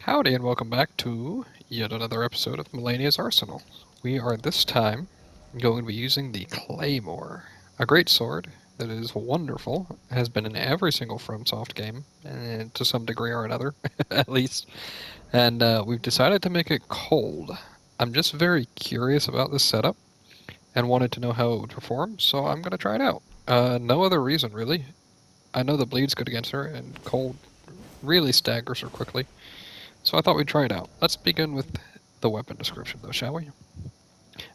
Howdy and welcome back to yet another episode of Malenia's Arsenal. We are this time going to be using the Claymore, a great sword that is wonderful, has been in every single FromSoft game, to some degree or another, at least, and we've decided to make it cold. I'm just very curious about this setup and wanted to know how it would perform, so I'm going to try it out. No other reason, really. I know the bleed's good against her, and cold really staggers her quickly. So I thought we'd try it out. Let's begin with the weapon description, though, shall we?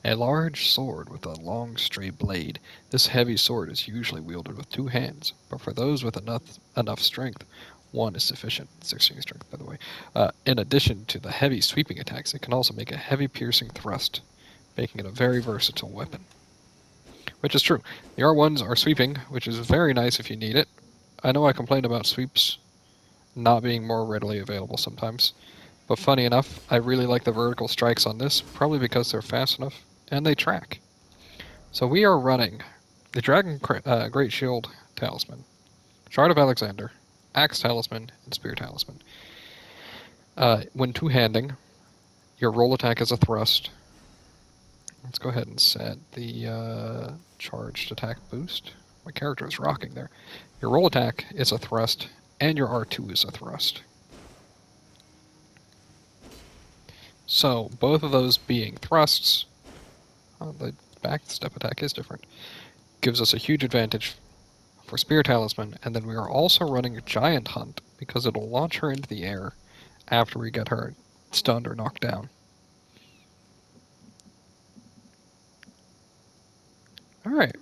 A large sword with a long, straight blade. This heavy sword is usually wielded with two hands, but for those with enough strength, one is sufficient. 16 strength, by the way. In addition to the heavy sweeping attacks, it can also make a heavy piercing thrust, making it a very versatile weapon. Which is true. The R1s are sweeping, which is very nice if you need it. I know I complained about sweeps not being more readily available sometimes. But funny enough, I really like the vertical strikes on this, probably because they're fast enough, and they track. So we are running the Dragon Great Shield Talisman, Shard of Alexander, Axe Talisman, and Spear Talisman. When two-handing, your roll attack is a thrust. Let's go ahead and set the charged attack boost. My character is rocking there. Your roll attack is a thrust, and your R2 is a thrust. So, both of those being thrusts, the back step attack is different, gives us a huge advantage for Spear Talisman, and then we are also running a Giant Hunt, because it'll launch her into the air after we get her stunned or knocked down. Alright,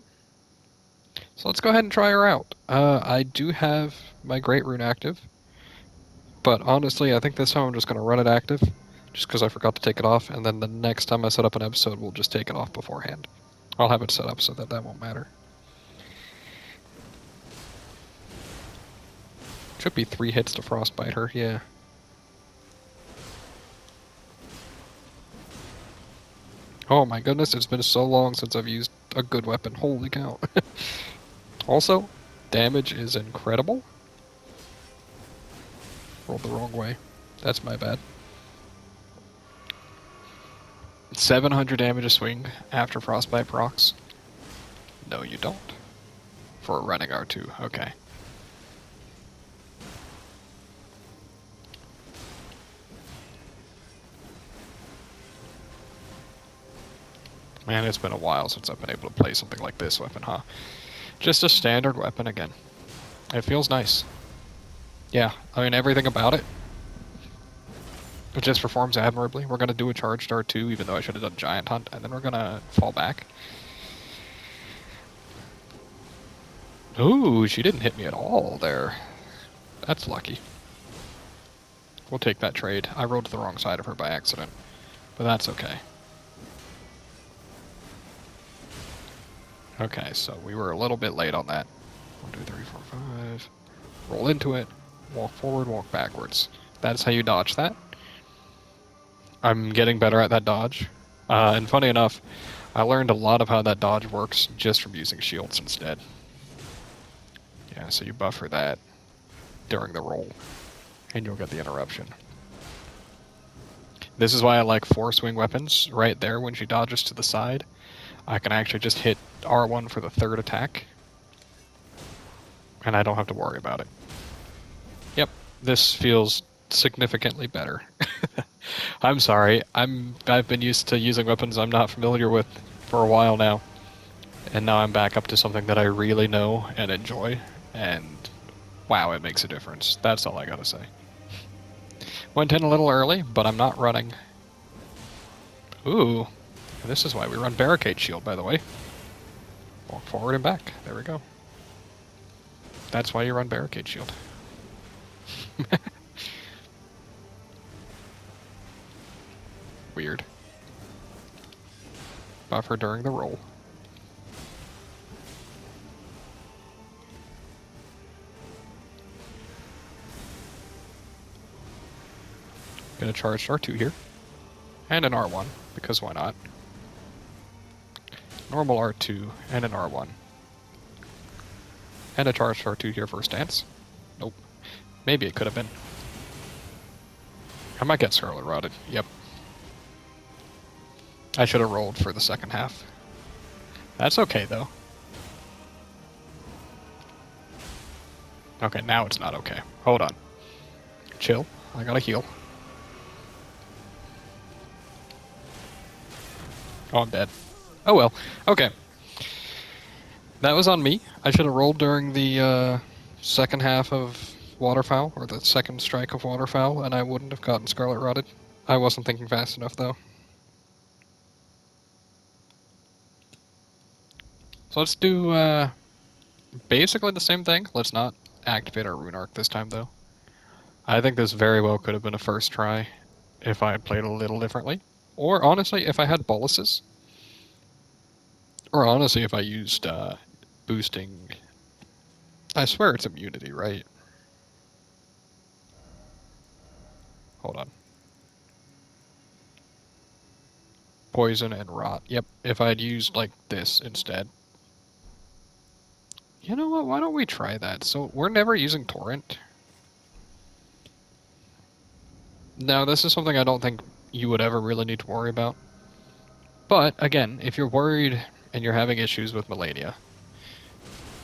so let's go ahead and try her out. I do have my Great Rune active, but honestly, I think this time I'm just going to run it active, just because I forgot to take it off, and then the next time I set up an episode, we'll just take it off beforehand. I'll have it set up so that won't matter. Should be 3 hits to frostbite her, yeah. Oh my goodness, it's been so long since I've used a good weapon. Holy cow. Also, damage is incredible. Rolled the wrong way. That's my bad. 700 damage a swing after frostbite procs. No, you don't. For running R2, okay. Man, it's been a while since I've been able to play something like this weapon, huh? Just a standard weapon again. It feels nice. Yeah, I mean, everything about it. It just performs admirably. We're going to do a charged R2, even though I should have done Giant Hunt, and then we're going to fall back. Ooh, she didn't hit me at all there. That's lucky. We'll take that trade. I rode to the wrong side of her by accident, but that's okay. Okay, so we were a little bit late on that. 1, 2, 3, 4, 5. Roll into it, walk forward, walk backwards. That's how you dodge that. I'm getting better at that dodge. And funny enough, I learned a lot of how that dodge works just from using shields instead. Yeah, so you buffer that during the roll, and you'll get the interruption. This is why I like 4 swing weapons right there when she dodges to the side. I can actually just hit R1 for the 3rd attack, and I don't have to worry about it. Yep, this feels significantly better. I'm sorry, I've been used to using weapons I'm not familiar with for a while now, and now I'm back up to something that I really know and enjoy, and wow, it makes a difference. That's all I gotta say. Went in a little early, but I'm not running. Ooh, this is why we run Barricade Shield, by the way. Walk forward and back. There we go. That's why you run Barricade Shield. Weird. Buffer during the roll. Gonna charge R2 here. And an R1, because why not? Normal R2 and an R1. And a charged R2 here for a stance. Nope. Maybe it could have been. I might get Scarlet Rotted. Yep. I should have rolled for the second half. That's okay, though. Okay, now it's not okay. Hold on. Chill. I gotta heal. Oh, I'm dead. Oh well. Okay. That was on me. I should have rolled during the second half of Waterfowl, or the second strike of Waterfowl, and I wouldn't have gotten Scarlet Rotted. I wasn't thinking fast enough, though. So let's do basically the same thing. Let's not activate our Rune Arc this time, though. I think this very well could have been a first try if I had played a little differently. Or, honestly, if I had boluses. Or, honestly, if I used boosting... I swear it's immunity, right? Hold on. Poison and rot. Yep, if I'd used, like, this instead. You know what, why don't we try that? So, we're never using Torrent. Now, this is something I don't think you would ever really need to worry about. But, again, if you're worried and you're having issues with Malenia,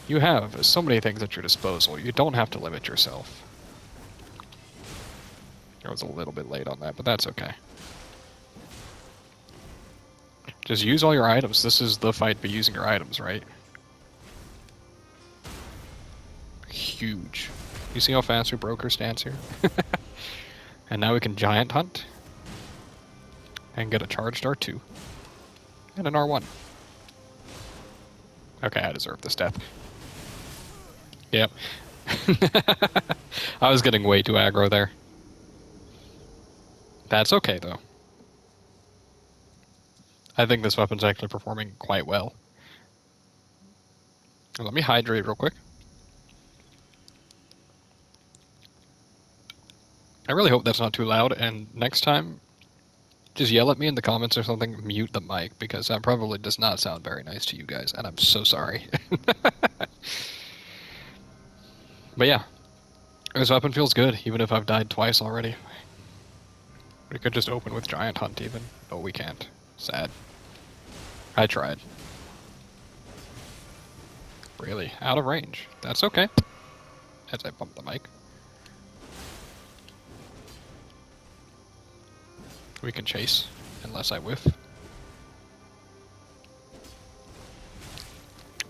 you have so many things at your disposal. You don't have to limit yourself. I was a little bit late on that, but that's okay. Just use all your items. This is the fight by using your items, right? Huge. You see how fast we broke her stance here? And now we can Giant Hunt. And get a charged R2. And an R1. Okay, I deserve this death. Yep. I was getting way too aggro there. That's okay, though. I think this weapon's actually performing quite well. Let me hydrate real quick. I really hope that's not too loud, and next time, just yell at me in the comments or something, mute the mic, because that probably does not sound very nice to you guys, and I'm so sorry. But yeah, this weapon feels good, even if I've died twice already. We could just open with Giant Hunt, even. No, we can't. Sad. I tried. Really? Out of range. That's okay. As I bump the mic. We can chase, unless I whiff.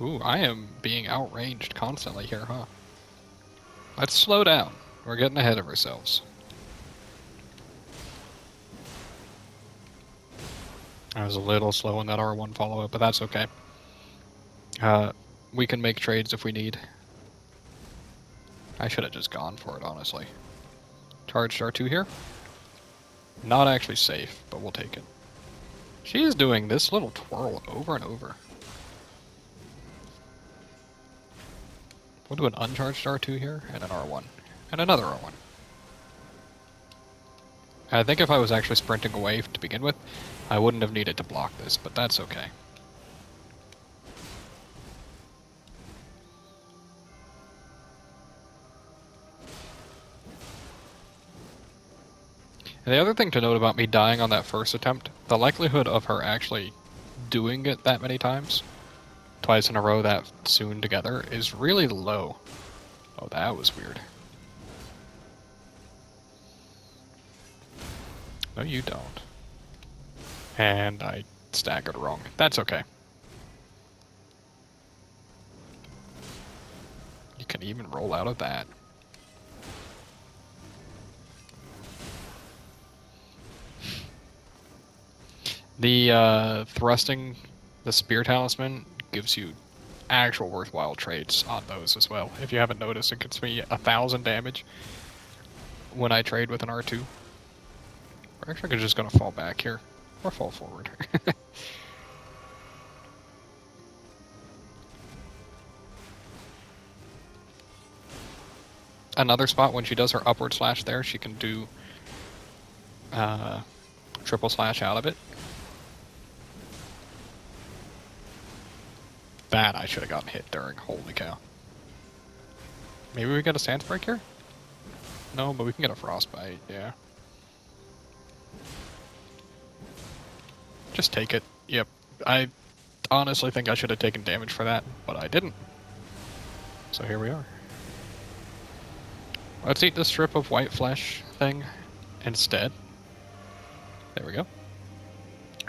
Ooh, I am being outranged constantly here, huh? Let's slow down. We're getting ahead of ourselves. I was a little slow on that R1 follow-up, but that's okay. We can make trades if we need. I should have just gone for it, honestly. Charged R2 here. Not actually safe, but we'll take it. She is doing this little twirl over and over. We'll do an uncharged R2 here, and an R1. And another R1. I think if I was actually sprinting away to begin with, I wouldn't have needed to block this, but that's okay. And the other thing to note about me dying on that first attempt, the likelihood of her actually doing it that many times, twice in a row that soon together, is really low. Oh, that was weird. No, you don't. And I staggered wrong. That's okay. You can even roll out of that. The thrusting, the spear talisman, gives you actual worthwhile trades on those as well. If you haven't noticed, it gets me 1,000 damage when I trade with an R2. We're actually just gonna fall back here. Or fall forward. Another spot, when she does her upward slash there, she can do triple slash out of it. That I should have gotten hit during. Holy cow. Maybe we get a stance break here? No, but we can get a frostbite, yeah. Just take it. Yep. I honestly think I should have taken damage for that, but I didn't. So here we are. Let's eat the strip of white flesh thing instead. There we go.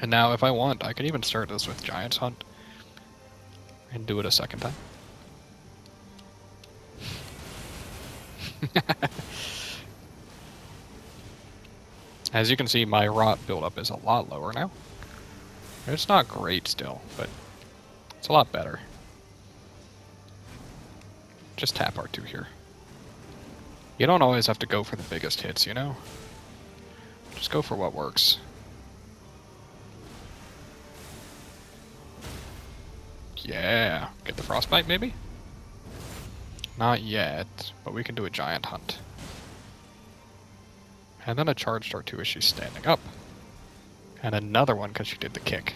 And now if I want, I can even start this with Giant's Hunt and do it a second time. As you can see, my rot buildup is a lot lower now. It's not great still, but it's a lot better. Just tap R2 here. You don't always have to go for the biggest hits, you know? Just go for what works. Yeah. Get the frostbite, maybe? Not yet, but we can do a giant hunt. And then a charged R2 as she's standing up. And another one because she did the kick.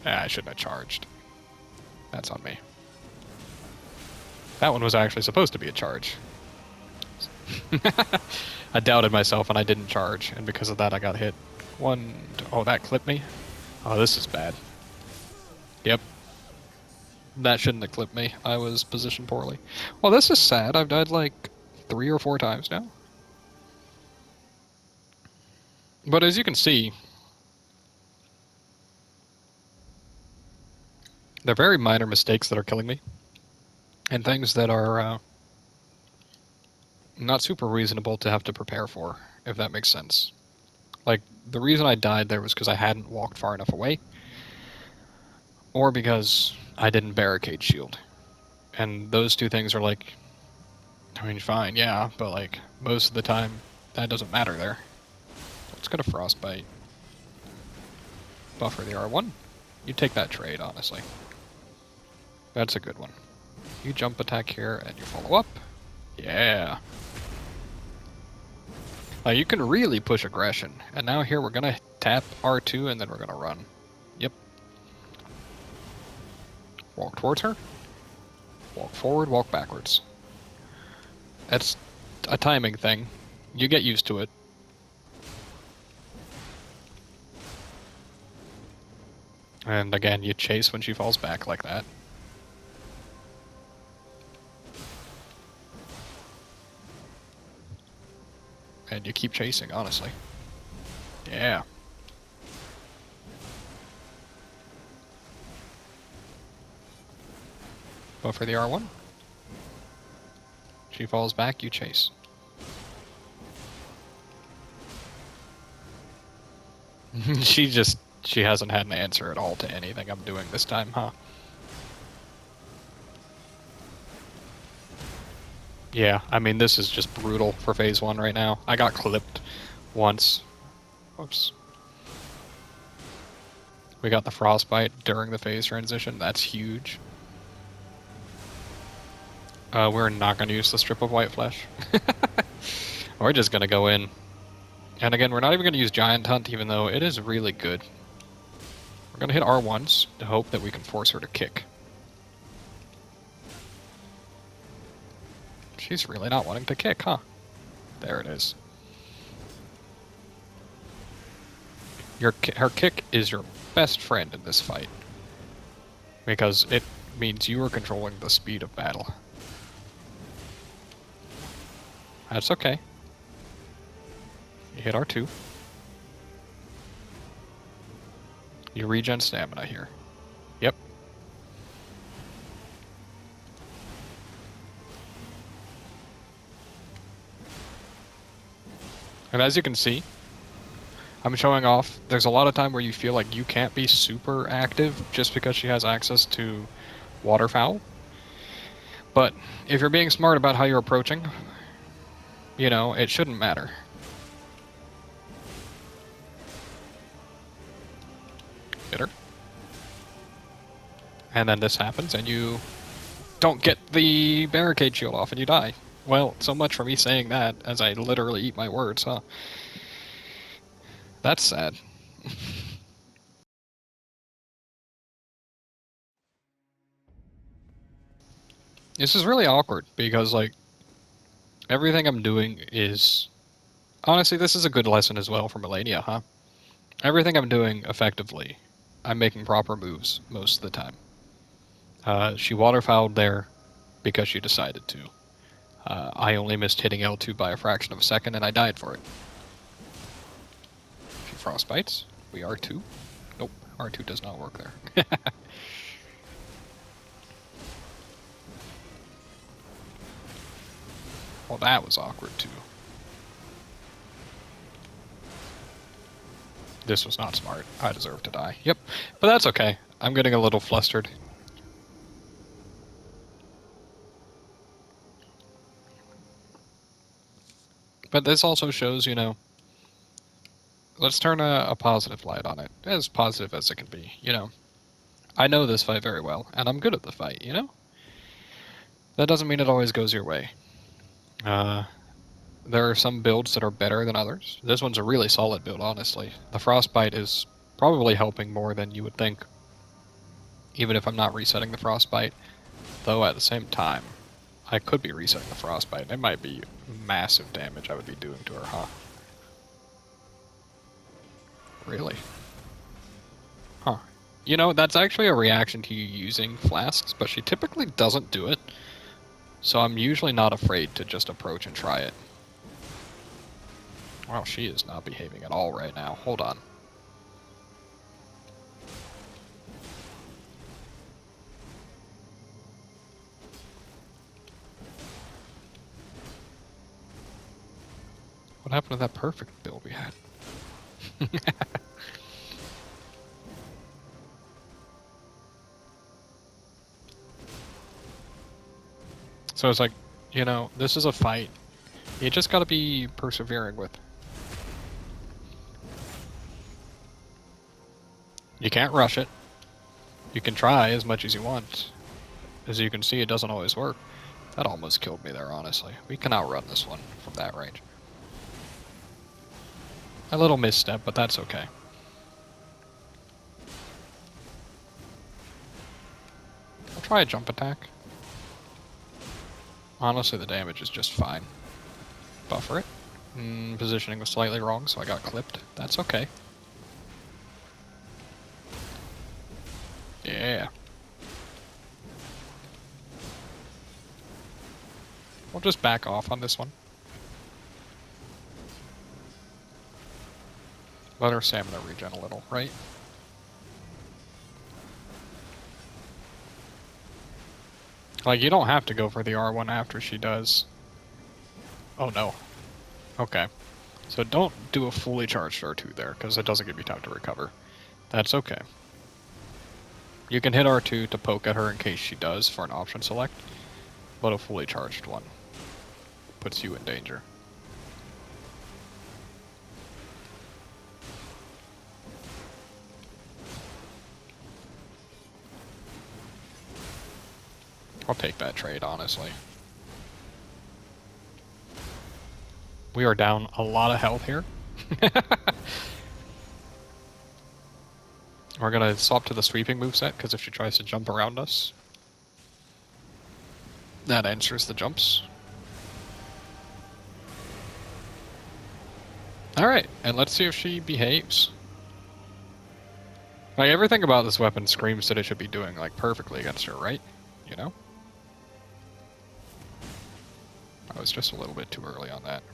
I shouldn't have charged. That's on me. That one was actually supposed to be a charge. I doubted myself and I didn't charge, and because of that I got hit. Oh, that clipped me? Oh, this is bad. Yep. That shouldn't have clipped me. I was positioned poorly. Well, this is sad. I've died like 3 or 4 times now. But as you can see, they're very minor mistakes that are killing me. And things that are not super reasonable to have to prepare for, if that makes sense. Like, the reason I died there was because I hadn't walked far enough away, or because I didn't barricade shield. And those two things are like, I mean, fine, yeah, but like, most of the time, that doesn't matter there. Let's get a frostbite. Buffer the R1. You take that trade, honestly. That's a good one. You jump attack here, and you follow up. Yeah. You can really push aggression. And now here we're going to tap R2 and then we're going to run. Yep. Walk towards her. Walk forward, walk backwards. That's a timing thing. You get used to it. And again, you chase when she falls back like that. And you keep chasing, honestly. Yeah. Buffer the R1. She falls back, you chase. She hasn't had an answer at all to anything I'm doing this time, huh? Yeah, I mean, this is just brutal for phase 1 right now. I got clipped once. Oops. We got the frostbite during the phase transition. That's huge. We're not going to use the strip of white flesh. We're just going to go in. And again, we're not even going to use Giant Hunt, even though it is really good. We're going to hit R1s to hope that we can force her to kick. She's really not wanting to kick, huh? There it is. Her kick is your best friend in this fight. Because it means you are controlling the speed of battle. That's okay. You hit R2. You regen stamina here. Yep. And as you can see, I'm showing off. There's a lot of time where you feel like you can't be super active just because she has access to waterfowl. But if you're being smart about how you're approaching, you know, it shouldn't matter. Hit her. And then this happens and you don't get the barricade shield off and you die. Well, so much for me saying that, as I literally eat my words, huh? That's sad. This is really awkward, because, like, everything I'm doing is... Honestly, this is a good lesson as well for Malenia, huh? Everything I'm doing, effectively, I'm making proper moves most of the time. She waterfowled there because she decided to. I only missed hitting L2 by a fraction of a second, and I died for it. She frostbites. We R2. Nope, R2 does not work there. Well, that was awkward too. This was not smart. I deserve to die. Yep, but that's okay. I'm getting a little flustered. But this also shows, you know, let's turn a positive light on it. As positive as it can be, you know. I know this fight very well, and I'm good at the fight, you know? That doesn't mean it always goes your way. There are some builds that are better than others. This one's a really solid build, honestly. The Frostbite is probably helping more than you would think, even if I'm not resetting the Frostbite. Though at the same time, I could be resetting the Frostbite. It might be massive damage I would be doing to her, huh? Really? Huh. You know, that's actually a reaction to you using flasks, but she typically doesn't do it. So I'm usually not afraid to just approach and try it. Wow, she is not behaving at all right now. Hold on. What happened to that perfect build we had? So it's like, you know, this is a fight. You just gotta be persevering with. You can't rush it. You can try as much as you want. As you can see, it doesn't always work. That almost killed me there, honestly. We can outrun this one from that range. A little misstep, but that's okay. I'll try a jump attack. Honestly, the damage is just fine. Buffer it. Positioning was slightly wrong, so I got clipped. That's okay. Yeah. We'll just back off on this one. Let our stamina regen a little, right? Like, you don't have to go for the R1 after she does. Oh no. Okay. So don't do a fully charged R2 there, because it doesn't give you time to recover. That's okay. You can hit R2 to poke at her in case she does for an option select, but a fully charged one puts you in danger. I'll take that trade, honestly. We are down a lot of health here. We're gonna swap to the sweeping moveset, because if she tries to jump around us, that answers the jumps. Alright, and let's see if she behaves. Like, everything about this weapon screams that it should be doing, like, perfectly against her, right? You know? I was just a little bit too early on that.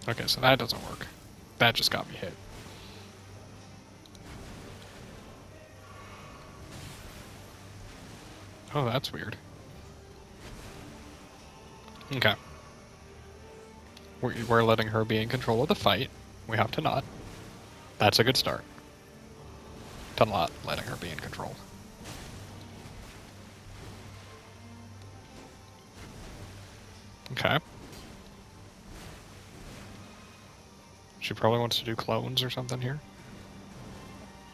Okay, so that doesn't work. That just got me hit. Oh, that's weird. Okay. We're letting her be in control of the fight. We have to not. That's a good start. To not letting her be in control. Okay. She probably wants to do clones or something here.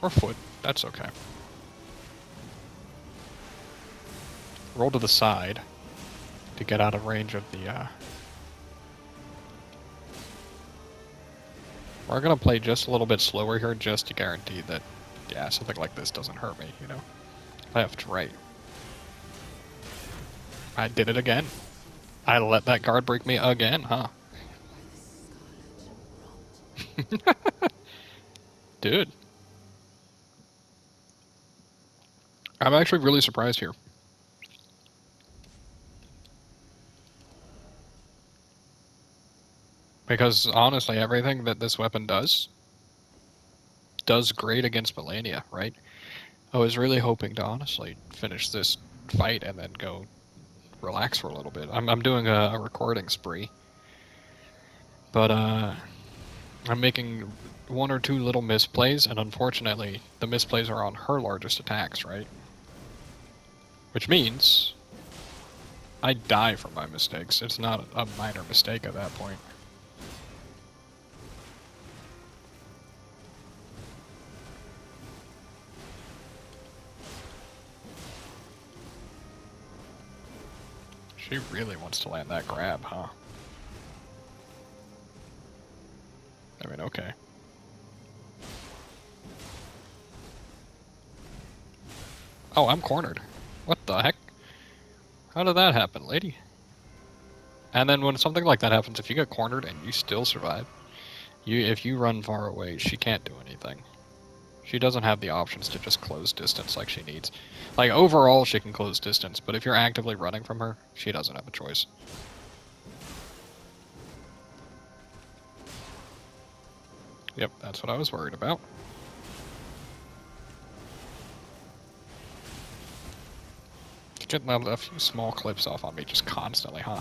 Or foot. That's okay. Roll to the side to get out of range of the, We're gonna play just a little bit slower here just to guarantee that, yeah, something like this doesn't hurt me, you know? Left, right. I did it again. I let that guard break me again, huh? Dude. I'm actually really surprised here. Because honestly, everything that this weapon does great against Malenia, right? I was really hoping to honestly finish this fight and then go relax for a little bit. I'm doing a recording spree, but I'm making one or two little misplays, and unfortunately, the misplays are on her largest attacks, right? Which means I die from my mistakes. It's not a minor mistake at that point. She really wants to land that grab, huh? I mean, okay. Oh, I'm cornered. What the heck? How did that happen, lady? And then when something like that happens, if you get cornered and you still survive, if you run far away, she can't do anything. She doesn't have the options to just close distance like she needs. Like, overall, she can close distance, but if you're actively running from her, she doesn't have a choice. Yep, that's what I was worried about. Getting a few small clips off on me just constantly, huh?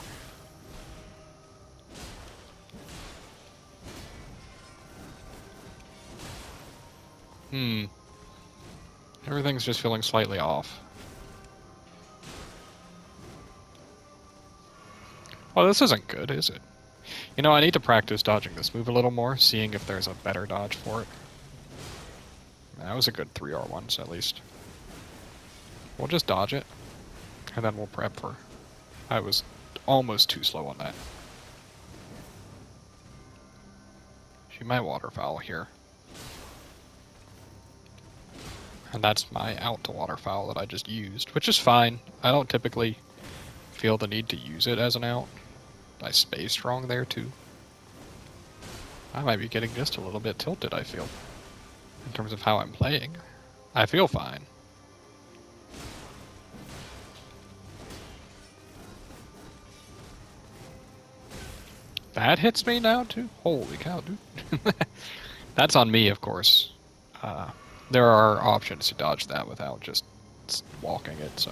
Everything's just feeling slightly off. Well, this isn't good, is it? You know, I need to practice dodging this move a little more, seeing if there's a better dodge for it. That was a good 3R1s, at least. We'll just dodge it, and then we'll prep for... I was almost too slow on that. She might waterfowl here. And that's my out to waterfowl that I just used, which is fine. I don't typically feel the need to use it as an out. I spaced wrong there, too. I might be getting just a little bit tilted, I feel. In terms of how I'm playing. I feel fine. That hits me now, too? Holy cow, dude. That's on me, of course. There are options to dodge that without just walking it, so...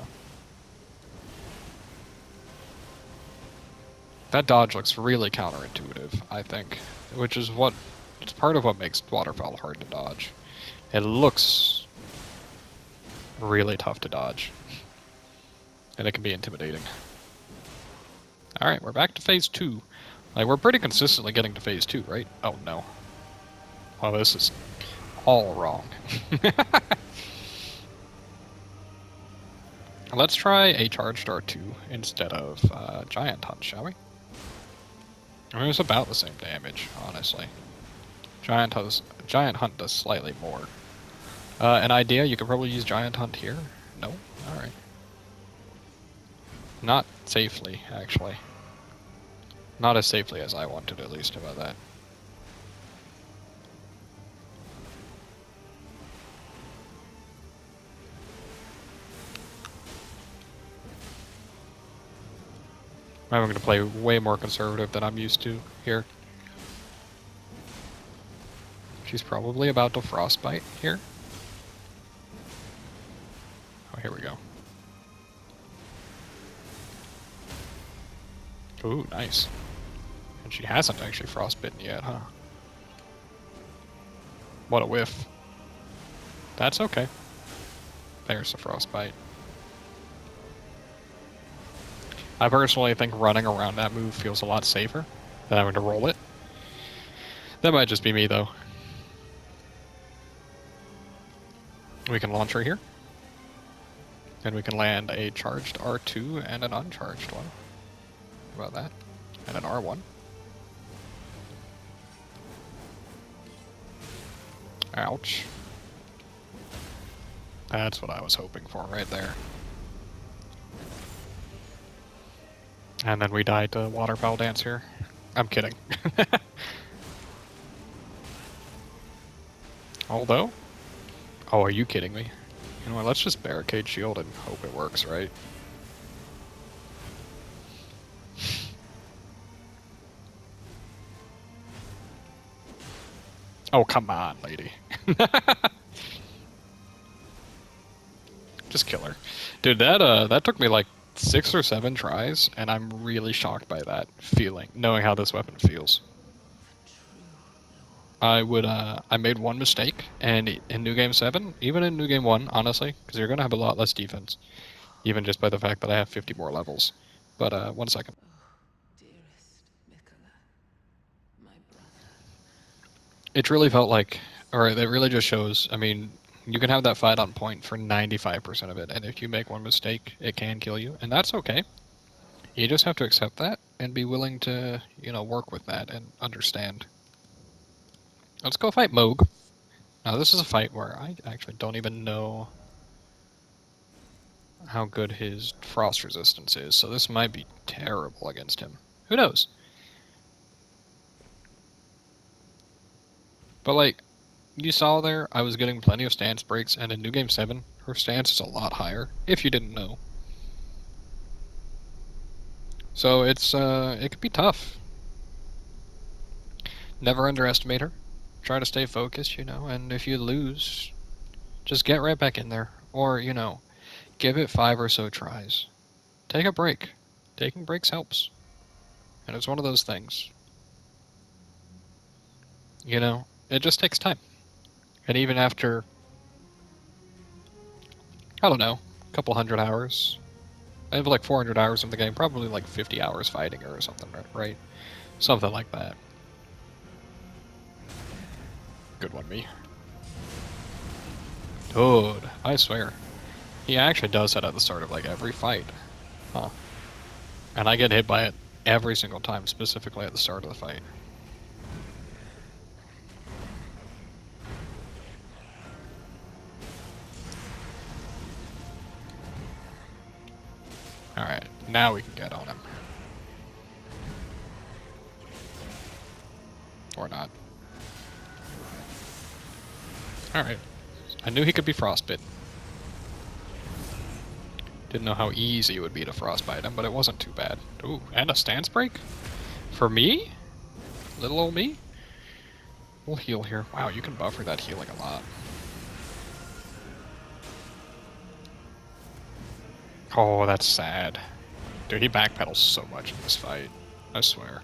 That dodge looks really counterintuitive, I think. Which is what... It's part of what makes waterfowl hard to dodge. It looks really tough to dodge. And it can be intimidating. Alright, we're back to phase 2. Like, we're pretty consistently getting to phase 2, right? Oh, no. Well, this is all wrong. Let's try a charged R2 instead of Giant Hunt, shall we? I mean, it's about the same damage, honestly. Giant Hunt does slightly more. An idea, you could probably use Giant Hunt here? No? Alright. Not safely, actually. Not as safely as I wanted, at least, about that. I'm going to play way more conservative than I'm used to here. She's probably about to frostbite here. Oh, here we go. Ooh, nice. And she hasn't actually frostbitten yet, huh? What a whiff. That's okay. There's the frostbite. I personally think running around that move feels a lot safer than having to roll it. That might just be me, though. We can launch her here. And we can land a charged R2 and an uncharged one. How about that? And an R1. Ouch. That's what I was hoping for right there. And then we died to Waterfowl Dance here. I'm kidding. Although, oh, are you kidding me? You know what, let's just barricade shield and hope it works, right? Oh, come on, lady. Just kill her. Dude, that took me like 6 or 7 tries, and I'm really shocked by that feeling, knowing how this weapon feels. I made one mistake, and in New Game 7, even in New Game 1, honestly, because you're gonna have a lot less defense, even just by the fact that I have 50 more levels. But, 1 second. It really felt like, or it really just shows, I mean, you can have that fight on point for 95% of it, and if you make one mistake, it can kill you, and that's okay. You just have to accept that and be willing to, work with that and understand. Let's go fight Moog. Now, this is a fight where I actually don't even know how good his frost resistance is, so this might be terrible against him. Who knows? But, like, you saw there, I was getting plenty of stance breaks, and in New Game 7, her stance is a lot higher, if you didn't know. So it could be tough. Never underestimate her. Try to stay focused, and if you lose, just get right back in there. Or, give it 5 or so tries. Take a break. Taking breaks helps. And it's one of those things. It just takes time. And even after, I don't know, a couple 100 hours. I have like 400 hours in the game, probably like 50 hours fighting her or something, right? Something like that. Good one, me. Dude, I swear. He actually does that at the start of like every fight. Huh. And I get hit by it every single time, specifically at the start of the fight. Alright, now we can get on him. Or not. Alright. I knew he could be frostbitten. Didn't know how easy it would be to frostbite him, but it wasn't too bad. Ooh, and a stance break? For me? Little old me? We'll heal here. Wow, you can buffer that healing a lot. Oh, that's sad. Dude, he backpedals so much in this fight. I swear.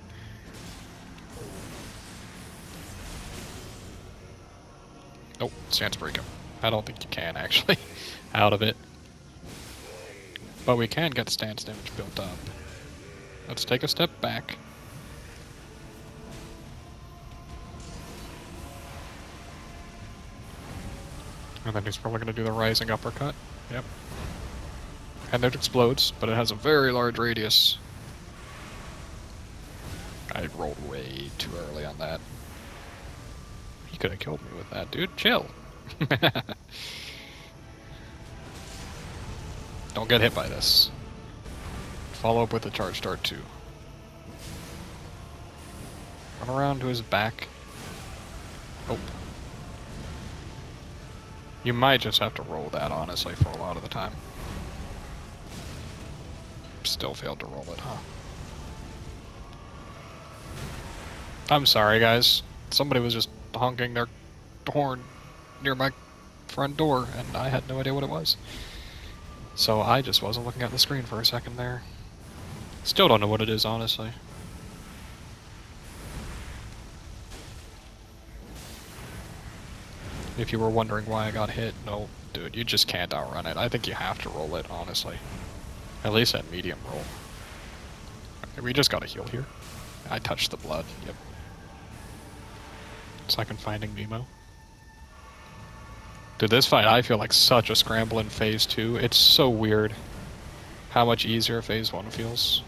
Nope, stance break him. I don't think you can, actually. Out of it. But we can get stance damage built up. Let's take a step back. And then he's probably going to do the rising uppercut. Yep. And it explodes, but it has a very large radius. I rolled way too early on that. He could have killed me with that, dude. Chill. Don't get hit by this. Follow up with a charge dart too. Run around to his back. Oh. You might just have to roll that, honestly, for a lot of the time. Still failed to roll it, huh? I'm sorry, guys. Somebody was just honking their horn near my front door, and I had no idea what it was. So I just wasn't looking at the screen for a second there. Still don't know what it is, honestly. If you were wondering why I got hit, no, dude, you just can't outrun it. I think you have to roll it, honestly. At least at medium roll. Okay, we just gotta heal here. I touched the blood, yep. It's like in Finding Nemo. Dude, this fight I feel like such a scramble in Phase 2. It's so weird how much easier Phase 1 feels.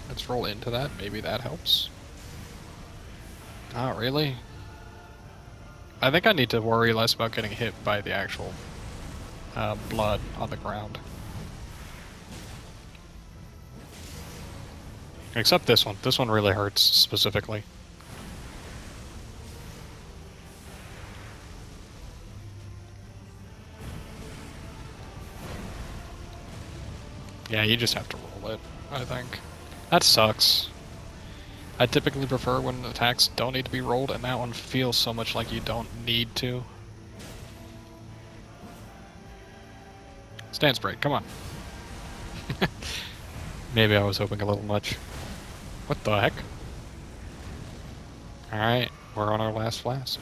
Let's roll into that, maybe that helps. Not really. I think I need to worry less about getting hit by the actual blood on the ground. Except this one. This one really hurts, specifically. Yeah, you just have to roll it, I think. That sucks. I typically prefer when attacks don't need to be rolled, and that one feels so much like you don't need to. Stance break, come on. Maybe I was hoping a little much. What the heck? Alright, we're on our last flask.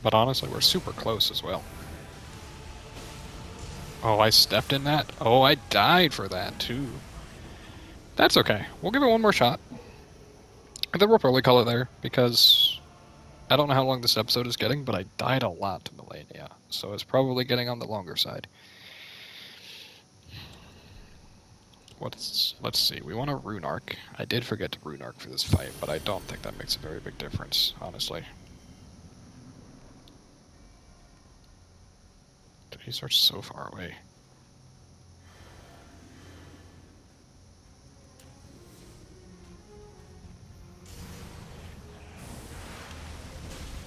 But honestly, we're super close as well. Oh, I stepped in that? Oh, I died for that, too. That's okay. We'll give it one more shot. And then we'll probably call it there, because I don't know how long this episode is getting, but I died a lot to Malenia, so it's probably getting on the longer side. Let's see, we want a rune arc. I did forget to rune arc for this fight, but I don't think that makes a very big difference, honestly. Dude, he starts so far away.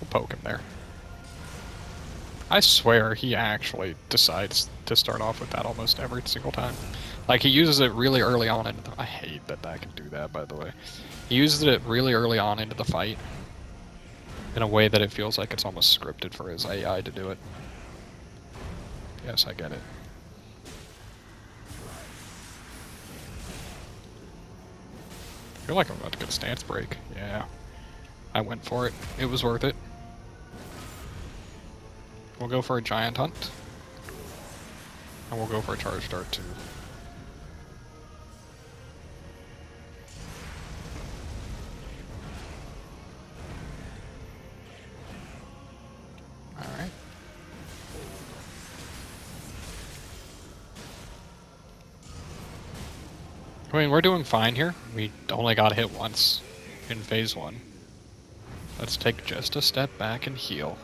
We'll poke him there. I swear he actually decides to start off with that almost every single time. Like, he uses it really early on into the... I hate that I can do that, by the way. He uses it really early on into the fight in a way that it feels like it's almost scripted for his AI to do it. Yes, I get it. I feel like I'm about to get a stance break. Yeah. I went for it. It was worth it. We'll go for a giant hunt. And we'll go for a charge dart too. Alright. I mean, we're doing fine here. We only got hit once in phase 1. Let's take just a step back and heal.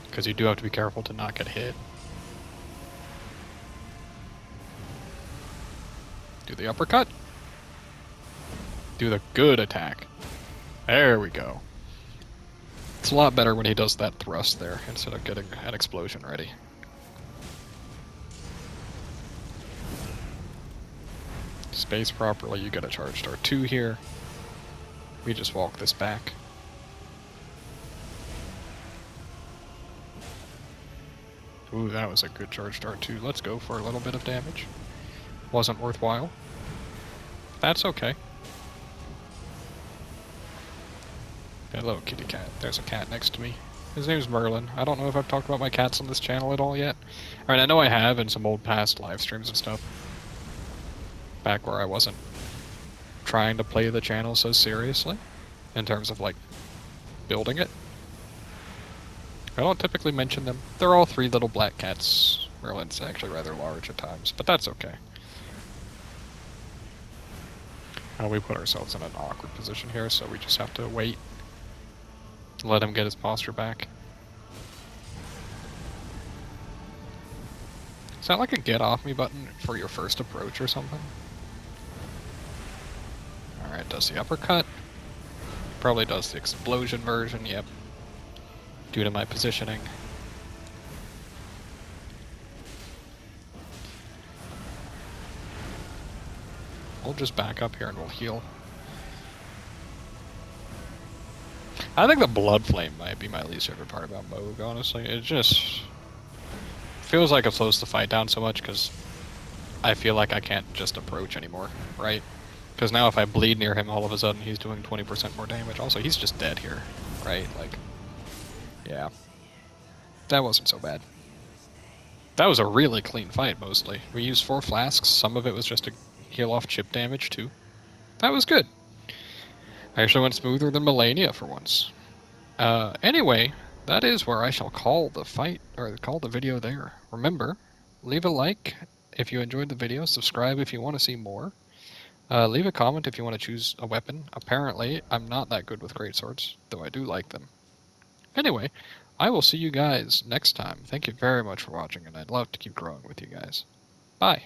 Because you do have to be careful to not get hit. Do the uppercut. Do the good attack. There we go. It's a lot better when he does that thrust there instead of getting an explosion ready. Space properly, you get a charge dart 2 here. We just walk this back. Ooh, that was a good charge dart 2. Let's go for a little bit of damage. Wasn't worthwhile. That's okay. Hello, kitty cat. There's a cat next to me. His name's Merlin. I don't know if I've talked about my cats on this channel at all yet. I mean, I know I have in some old past live streams and stuff. Back where I wasn't trying to play the channel so seriously, in terms of, like, building it. I don't typically mention them. They're all 3 little black cats. Merlin's actually rather large at times, but that's okay. We put ourselves in an awkward position here, so we just have to wait. Let him get his posture back. Is that like a get off me button for your first approach or something? Alright, does the uppercut. Probably does the explosion version, yep. Due to my positioning. We'll just back up here and we'll heal. I think the Blood Flame might be my least favorite part about Moog, honestly. It just feels like it slows the fight down so much because I feel like I can't just approach anymore, right? Because now if I bleed near him, all of a sudden he's doing 20% more damage. Also, he's just dead here, right? Like, yeah. That wasn't so bad. That was a really clean fight, mostly. We used 4 flasks. Some of it was just to heal off chip damage, too. That was good. I actually went smoother than Malenia for once. Anyway, that is where I shall call the fight, or call the video there. Remember, leave a like if you enjoyed the video, subscribe if you want to see more. Leave a comment if you want to choose a weapon. Apparently, I'm not that good with greatswords, though I do like them. Anyway, I will see you guys next time. Thank you very much for watching, and I'd love to keep growing with you guys. Bye.